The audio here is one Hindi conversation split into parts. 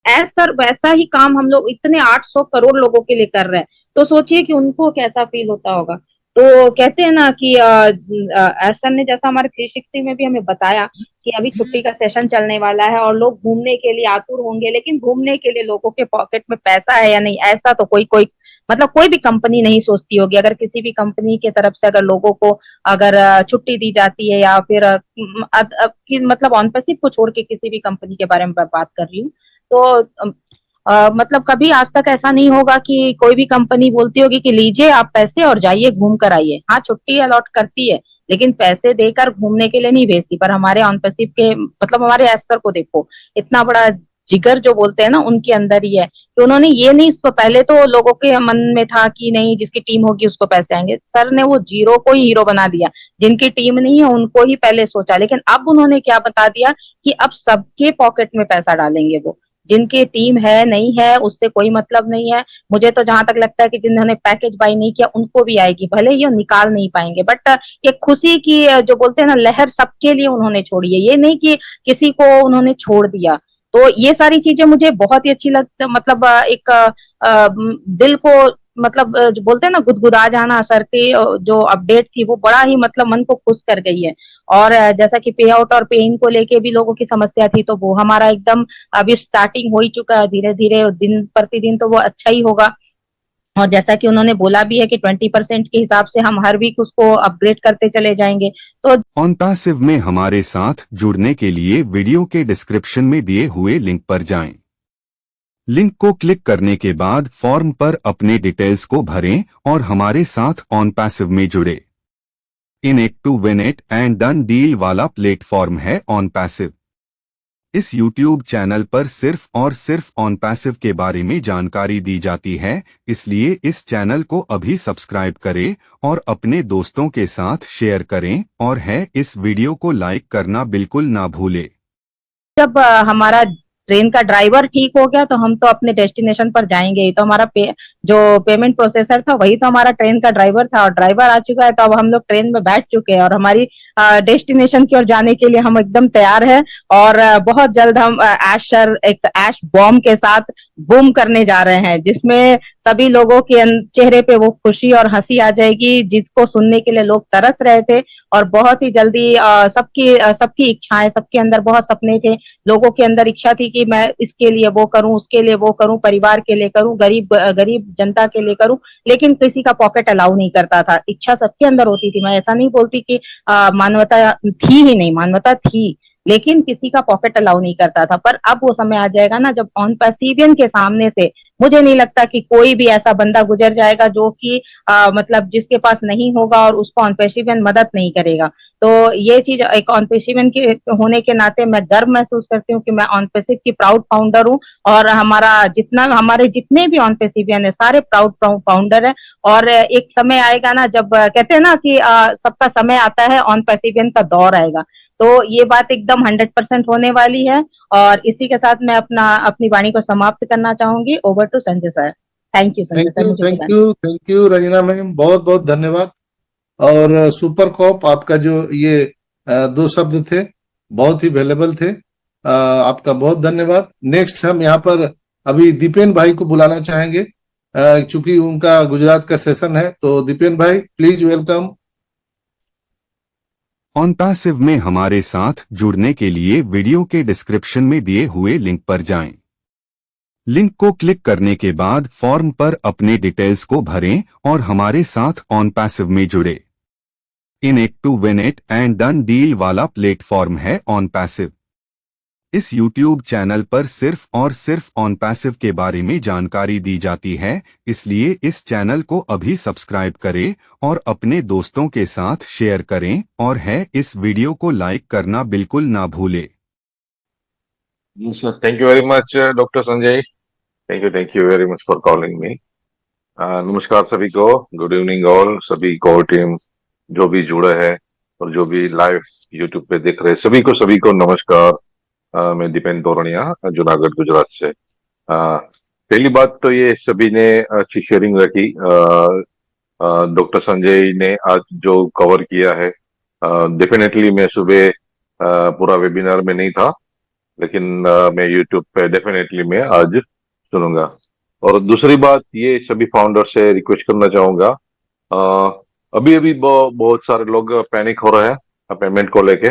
ऐसा वैसा ही काम हम लोग इतने 800 करोड़ लोगों के लिए कर रहे हैं, तो सोचिए कि उनको कैसा फील होता होगा। तो कहते हैं ना कि सर ने जैसा हमारे 360 में भी हमें बताया कि अभी छुट्टी का सेशन चलने वाला है और लोग घूमने के लिए आतुर होंगे, लेकिन घूमने के लिए लोगों के पॉकेट में पैसा है या नहीं, ऐसा तो कोई कोई मतलब कोई भी कंपनी नहीं सोचती होगी। अगर किसी भी कंपनी की तरफ से अगर लोगों को अगर छुट्टी दी जाती है या फिर मतलब ऑन पैसिव को छोड़ के किसी भी कंपनी के बारे में बात कर रही हूँ, तो मतलब कभी आज तक ऐसा नहीं होगा कि कोई भी कंपनी बोलती होगी कि लीजिए आप पैसे और जाइए घूम कर आइए। हाँ, छुट्टी अलॉट करती है, लेकिन पैसे देकर घूमने के लिए नहीं भेजती। पर हमारे ऑन पैसिव के मतलब हमारे एसर को देखो, इतना बड़ा जिगर जो बोलते हैं ना उनके अंदर ही है कि उन्होंने ये नहीं, पहले तो लोगों के मन में था कि नहीं जिसकी टीम होगी उसको पैसे आएंगे, सर ने वो जीरो को ही हीरो बना दिया। जिनकी टीम नहीं है उनको ही पहले सोचा, लेकिन अब उन्होंने क्या बता दिया कि अब सबके पॉकेट में पैसा डालेंगे वो। जिनकी टीम है नहीं है उससे कोई मतलब नहीं है। मुझे तो जहां तक लगता है कि जिन्होंने पैकेज बाई नहीं किया उनको भी आएगी, भले ये निकाल नहीं पाएंगे, बट ये खुशी की जो बोलते हैं ना लहर सबके लिए उन्होंने छोड़ी है, ये नहीं कि किसी को उन्होंने छोड़ दिया। तो ये सारी चीजें मुझे बहुत ही अच्छी लगती, मतलब एक दिल को मतलब जो बोलते हैं ना गुदगुदा जाना, सर की जो अपडेट थी वो बड़ा ही मतलब मन को खुश कर गई है। और जैसा कि पे आउट और पे इन को लेके भी लोगों की समस्या थी, तो वो हमारा एकदम अभी स्टार्टिंग हो ही चुका है, धीरे धीरे दिन प्रतिदिन तो वो अच्छा ही होगा। और जैसा कि उन्होंने बोला भी है कि 20% के हिसाब से हम हर वीक उसको अपग्रेड करते चले जाएंगे। तो ऑन पैसिव में हमारे साथ जुड़ने के लिए वीडियो के डिस्क्रिप्शन में दिए हुए लिंक पर जाएं। लिंक को क्लिक करने के बाद फॉर्म पर अपने डिटेल्स को भरें और हमारे साथ ऑन पैसिव में जुड़े। In it to win it and done deal वाला प्लेटफॉर्म है ऑन पैसिव। इस YouTube चैनल पर सिर्फ और सिर्फ ऑन पैसिव के बारे में जानकारी दी जाती है, इसलिए इस चैनल को अभी सब्सक्राइब करें और अपने दोस्तों के साथ शेयर करें, और इस वीडियो को लाइक करना बिल्कुल ना भूलें। जब हमारा ट्रेन का ड्राइवर ठीक हो गया तो हम तो अपने डेस्टिनेशन पर जाएंगे ही। तो हमारा जो पेमेंट प्रोसेसर था वही तो हमारा ट्रेन का ड्राइवर था, और ड्राइवर आ चुका है तो अब हम लोग ट्रेन में बैठ चुके हैं और हमारी डेस्टिनेशन की ओर जाने के लिए हम एकदम तैयार है। और बहुत जल्द हम एक ऐश बॉम्ब के साथ बूम करने जा रहे हैं, जिसमें सभी लोगों के चेहरे पे वो खुशी और हंसी आ जाएगी जिसको सुनने के लिए लोग तरस रहे थे। और बहुत ही जल्दी सबकी इच्छाएं, सबके अंदर बहुत सपने थे। लोगों के अंदर इच्छा थी कि मैं इसके लिए वो करूं, उसके लिए वो करूं, परिवार के लिए करूं, गरीब जनता के लिए करूं, लेकिन किसी का पॉकेट अलाउ नहीं करता था। इच्छा सबके अंदर होती थी, मैं ऐसा नहीं बोलती कि मानवता थी ही नहीं, मानवता थी, लेकिन किसी का पॉकेट अलाउ नहीं करता था। पर अब वो समय आ जाएगा ना जब ऑन पैसिवियन के सामने से मुझे नहीं लगता कि कोई भी ऐसा बंदा गुजर जाएगा जो कि मतलब जिसके पास नहीं होगा और उसको ऑन पैसिवियन मदद नहीं करेगा। तो ये चीज एक ऑन पैसिवियन के होने के नाते मैं गर्व महसूस करती हूँ कि मैं ऑन पैसिव की प्राउड फाउंडर हूँ, और हमारे जितने भी ऑन पैसिवियन है सारे प्राउड फाउंडर है। और एक समय आएगा ना जब कहते हैं ना कि सबका समय आता है, ऑन पैसिवियन का दौर आएगा। तो ये बात एकदम 100% होने वाली है। और इसी के साथ मैं अपनी वाणी को समाप्त करना चाहूंगी। Over to Sanjay sir. Thank you Sanjay sir, मुझे थैंक यू रंजना मैम, बहुत बहुत धन्यवाद। और सुपर कॉप आपका जो ये दो शब्द थे बहुत ही वैल्यूएबल थे, आपका बहुत धन्यवाद। नेक्स्ट हम यहाँ पर अभी दीपेन भाई को बुलाना चाहेंगे, चूंकि उनका गुजरात का सेशन है। तो दीपेन भाई प्लीज वेलकम। ऑन पैसिव में हमारे साथ जुड़ने के लिए वीडियो के डिस्क्रिप्शन में दिए हुए लिंक पर जाएं। लिंक को क्लिक करने के बाद फॉर्म पर अपने डिटेल्स को भरें और हमारे साथ ऑन पैसिव में जुड़े। In it to win it and done deal वाला प्लेटफॉर्म है ऑन पैसिव। इस YouTube चैनल पर सिर्फ और सिर्फ ऑन पैसिव के बारे में जानकारी दी जाती है, इसलिए इस चैनल को अभी सब्सक्राइब करें और अपने दोस्तों के साथ शेयर करें, और इस वीडियो को लाइक करना बिल्कुल ना भूलें। जी sir, thank you very much doctor Sanjay, thank you very much for calling me. नमस्कार सभी को, गुड इवनिंग ऑल, सभी कोर टीम जो भी जुड़े हैं और जो भी लाइव यूट्यूब पे देख रहे हैं, सभी को नमस्कार। मैं दीपेन तोरनिया जूनागढ़ गुजरात से। पहली बात तो ये सभी ने अच्छी शेयरिंग रखी। डॉक्टर संजय ने आज जो कवर किया है, डेफिनेटली मैं सुबह पूरा वेबिनार में नहीं था, लेकिन मैं यूट्यूब पे डेफिनेटली मैं आज सुनूंगा। और दूसरी बात, ये सभी फाउंडर से रिक्वेस्ट करना चाहूंगा, अभी अभी बहुत सारे लोग पैनिक हो रहे हैं पेमेंट को लेके।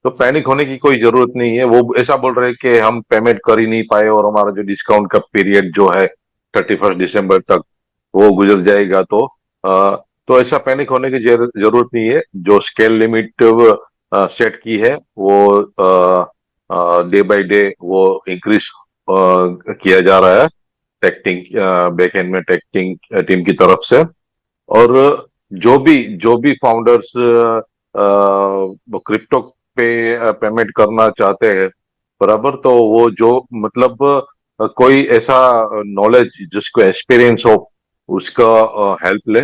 तो पैनिक होने की कोई जरूरत नहीं है। वो ऐसा बोल रहे हैं कि हम पेमेंट कर ही नहीं पाए और हमारा जो डिस्काउंट का पीरियड जो है 31 दिसंबर तक वो गुजर जाएगा। तो ऐसा पैनिक होने की जरूरत नहीं है। जो स्केल लिमिट सेट की है वो डे बाय डे वो इंक्रीज किया जा रहा है टेक्टिंग बैक एंड में टेक्टिंग टीम की तरफ से। और जो भी फाउंडर्स क्रिप्टो पे पेमेंट करना चाहते हैं बराबर, तो वो जो मतलब कोई ऐसा नॉलेज जिसको एक्सपीरियंस हो उसका हेल्प ले,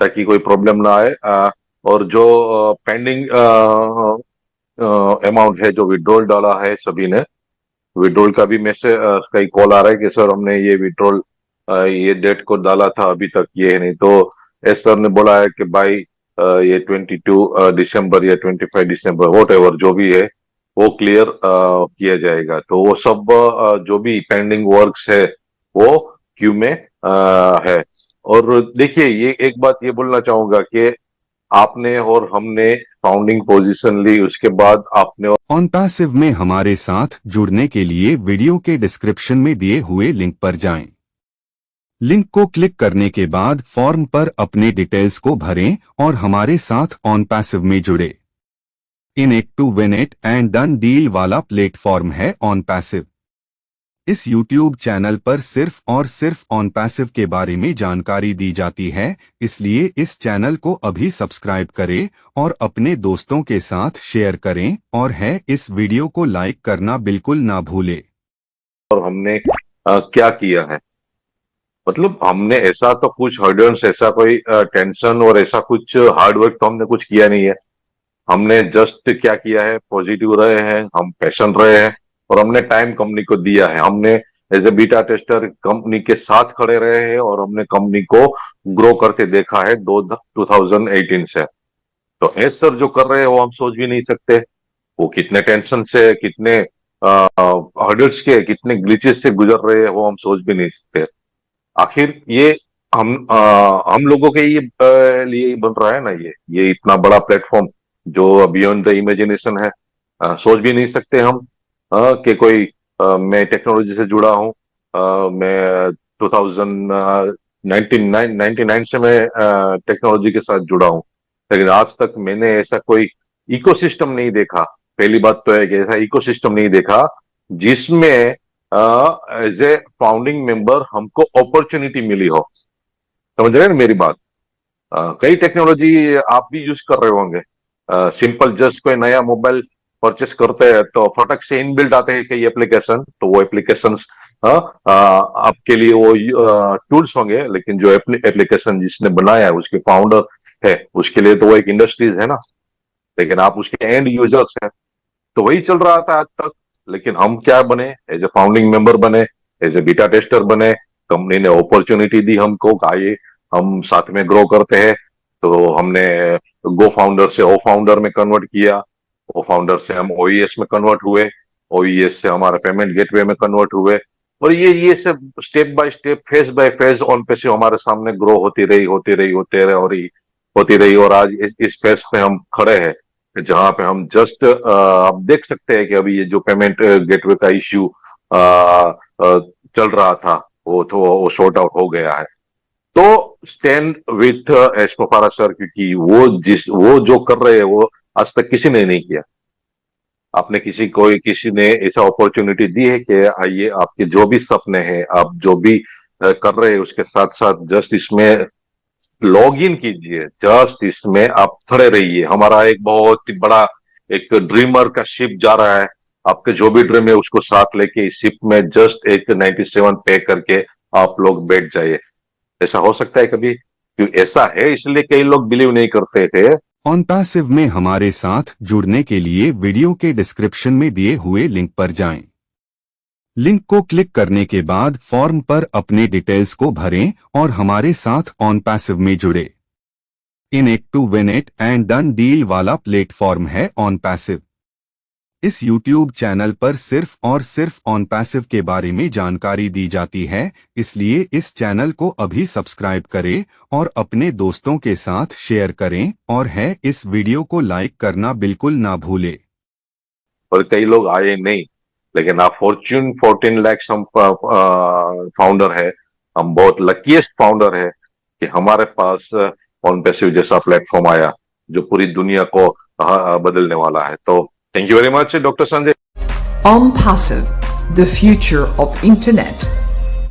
ताकि कोई प्रॉब्लम ना आए। और जो पेंडिंग अमाउंट है, जो विड्रॉल डाला है सभी ने, विड्रॉल का भी मैसेज कई कॉल आ रहा है कि सर हमने ये विड्रॉल ये डेट को डाला था, अभी तक ये है नहीं। तो एस सर ने बोला है कि भाई ये 22 दिसंबर या 25 दिसंबर वॉट एवर जो भी है वो क्लियर किया जाएगा। तो वो सब जो भी पेंडिंग वर्क्स है वो क्यू में है। और देखिए, ये एक बात ये बोलना चाहूंगा कि आपने और हमने फाउंडिंग पोजीशन ली, उसके बाद आपने ऑन पैसिव में हमारे साथ जुड़ने के लिए वीडियो के डिस्क्रिप्शन में दिए हुए लिंक पर जाएं। लिंक को क्लिक करने के बाद फॉर्म पर अपने डिटेल्स को भरें और हमारे साथ ऑन पैसिव में जुड़े। In it to win it and done deal वाला प्लेटफॉर्म है ऑन पैसिव। इस YouTube चैनल पर सिर्फ और सिर्फ ऑन पैसिव के बारे में जानकारी दी जाती है, इसलिए इस चैनल को अभी सब्सक्राइब करें और अपने दोस्तों के साथ शेयर करें, और इस वीडियो को लाइक करना बिल्कुल ना भूलें। और हमने क्या किया है, मतलब हमने ऐसा तो कुछ हर्डल्स, ऐसा कोई टेंशन और ऐसा कुछ हार्डवर्क तो हमने कुछ किया नहीं है। हमने जस्ट क्या किया है, पॉजिटिव रहे हैं, हम पैशन रहे हैं और हमने टाइम कंपनी को दिया है। हमने as a beta tester company के साथ खड़े रहे हैं और हमने कंपनी को ग्रो करते देखा है 2018 से। तो एस सर जो कर रहे हैं वो हम सोच भी नहीं सकते। वो कितने टेंशन से, कितने हर्डल्स के, कितने ग्लिचेस से गुजर रहे हैं वो हम सोच भी नहीं सकते। आखिर ये हम लोगों के ये लिए ही बन रहा है ना, ये इतना बड़ा प्लेटफॉर्म जो बियॉन्ड द इमेजिनेशन है। सोच भी नहीं सकते हम कि कोई मैं टेक्नोलॉजी से जुड़ा हूं। मैं 2099 से मैं टेक्नोलॉजी के साथ जुड़ा हूं, लेकिन आज तक मैंने ऐसा कोई इकोसिस्टम नहीं देखा। पहली बात तो है कि ऐसा इकोसिस्टम नहीं देखा जिसमें एज ए फाउंडिंग मेंबर हमको अपॉर्चुनिटी मिली हो। समझ रहे हैं ना मेरी बात? कई टेक्नोलॉजी आप भी यूज कर रहे होंगे। सिंपल जस्ट कोई नया मोबाइल परचेस करते हैं तो फटक से इनबिल्ट आते हैं कई एप्लीकेशन, तो वो एप्लीकेशन आपके लिए वो टूल्स होंगे, लेकिन जो एप्लीकेशन जिसने बनाया है उसके फाउंडर है, उसके लिए तो वो एक इंडस्ट्रीज है ना, लेकिन आप उसके एंड यूजर्स हैं। तो वही चल रहा था आज तक। लेकिन हम क्या बने, एज ए फाउंडिंग मेंबर बने, एज ए बीटा टेस्टर बने। कंपनी ने अपॉर्चुनिटी दी हमको, आइए हम साथ में ग्रो करते हैं। तो हमने गो फाउंडर से ओ फाउंडर में कन्वर्ट किया, ओ फाउंडर से हम ओईएस में कन्वर्ट हुए, ओईएस से हमारा पेमेंट गेटवे में कन्वर्ट हुए। और ये सब step by step, phase by phase on पे से हमारे सामने ग्रो होती रही और आज इस फेज पे हम खड़े हैं, जहां पे हम जस्ट आप देख सकते हैं कि अभी ये जो पेमेंट गेटवे का इश्यू चल रहा था वो सॉर्ट आउट हो गया है। तो स्टैंड विथ एस्पोफारा सर, क्योंकि वो जो कर रहे हैं वो आज तक किसी ने नहीं किया। आपने किसी ने ऐसा अपॉर्चुनिटी दी है कि आइए, आपके जो भी सपने हैं, आप जो भी कर रहे हैं उसके साथ साथ जस्ट इसमें लॉग इन कीजिए, जस्ट इसमें आप खड़े रहिए। हमारा एक बहुत ही बड़ा एक ड्रीमर का शिप जा रहा है। आपके जो भी ड्रीम है उसको साथ लेके इस शिप में जस्ट एक 97 पे करके आप लोग बैठ जाइए। ऐसा हो सकता है कभी? क्योंकि ऐसा है, इसलिए कई लोग बिलीव नहीं करते थे। ऑन पैसिव में हमारे साथ जुड़ने के लिए वीडियो के डिस्क्रिप्शन में दिए हुए लिंक पर जाएं। लिंक को क्लिक करने के बाद फॉर्म पर अपने डिटेल्स को भरें और हमारे साथ ऑन पैसिव में जुड़े। In it to win it and done deal वाला प्लेटफॉर्म है ऑन पैसिव। इस YouTube चैनल पर सिर्फ और सिर्फ ऑन पैसिव के बारे में जानकारी दी जाती है, इसलिए इस चैनल को अभी सब्सक्राइब करें और अपने दोस्तों के साथ शेयर करें और इस वीडियो को लाइक करना बिल्कुल ना भूलें। और कई लोग आए नहीं, लेकिन आप फॉर्च्यून 14 लाख हम फाउंडर है, हम बहुत लकीएस्ट फाउंडर है कि हमारे पास ऑन पैसिव जैसा प्लेटफॉर्म आया जो पूरी दुनिया को बदलने वाला है। तो thank you very much doctor Sanjay. On Passive, the future of internet.